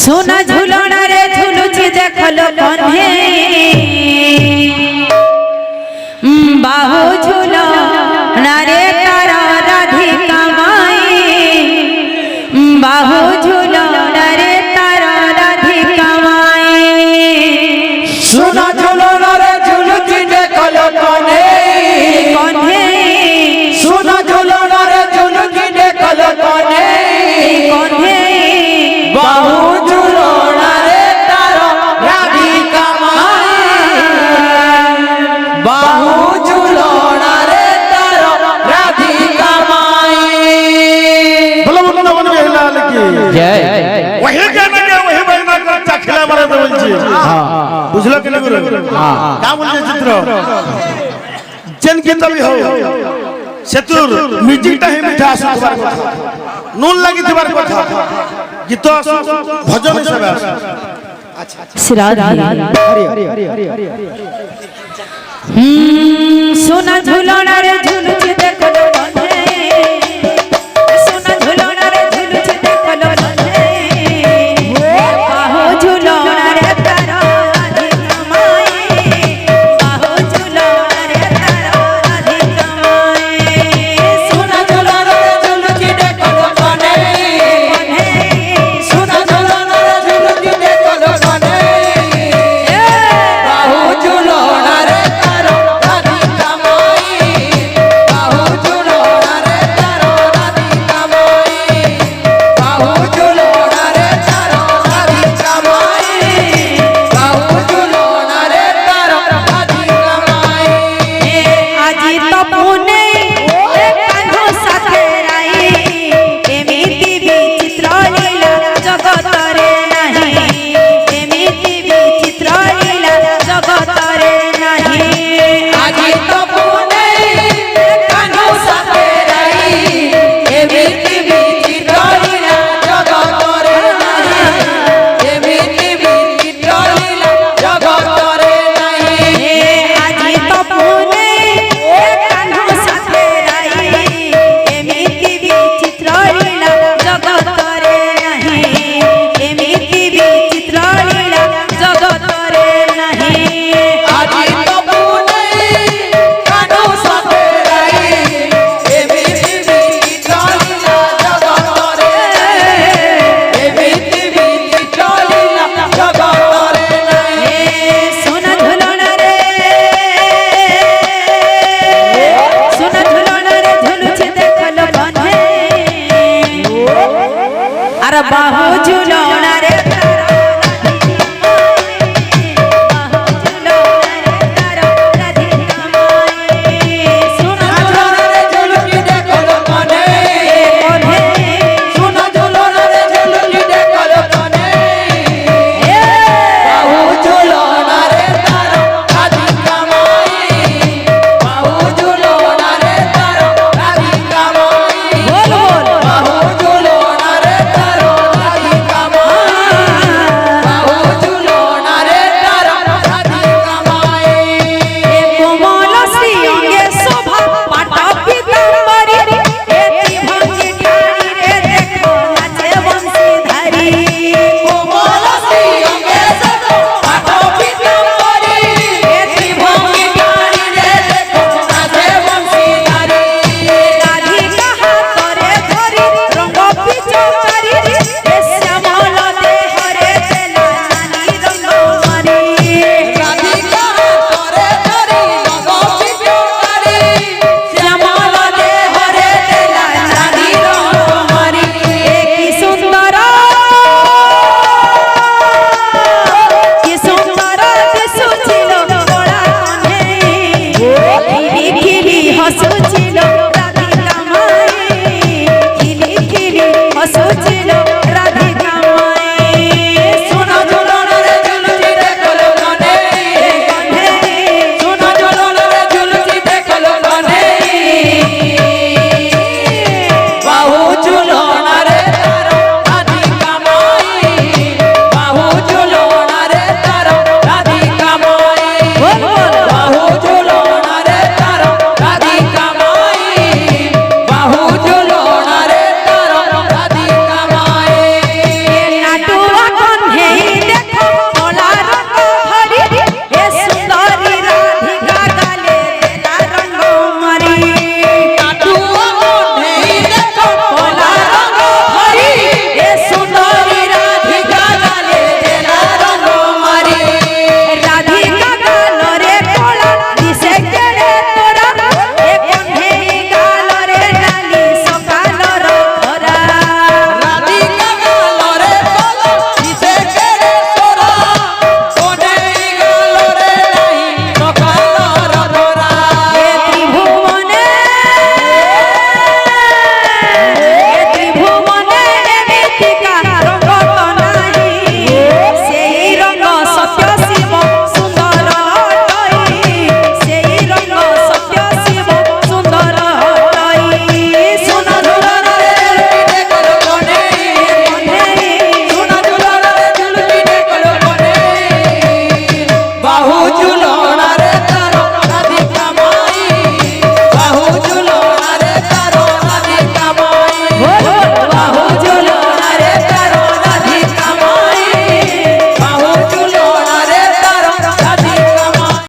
সোনা ঝুলনা রে ঝুলুছি দেখলো কনে বাহু ঝুলনা রে তার রাধিকা মাই বাহু ঝুলনা রে তার রাধিকা মাই সোনা ঝুলনা রে ঝুলুছি দেখলো কনে কনে সোনা ঝুলনা রে ঝুলুছি দেখলো কনে কনে বাহু ঝুলনা রে তার রাধিকা মাই বাহু ঝুলনা রে তার রাধিকা মাই। बोलो बोलो ना बोलो हिलाल की जय वही गाना के वही बजना का चखला मारे तो बोलছি বুঝলো কি না গুরু का बोलছে চিত্র जेन गीत भी हो सेतुर म्यूजिकटा ही मिठा आसुथबार কথা নুন লাগিথবার কথা गीत आसु भजन हिसाब आसु সোনা ঝুলনা রে ঝুলুছি দেখলো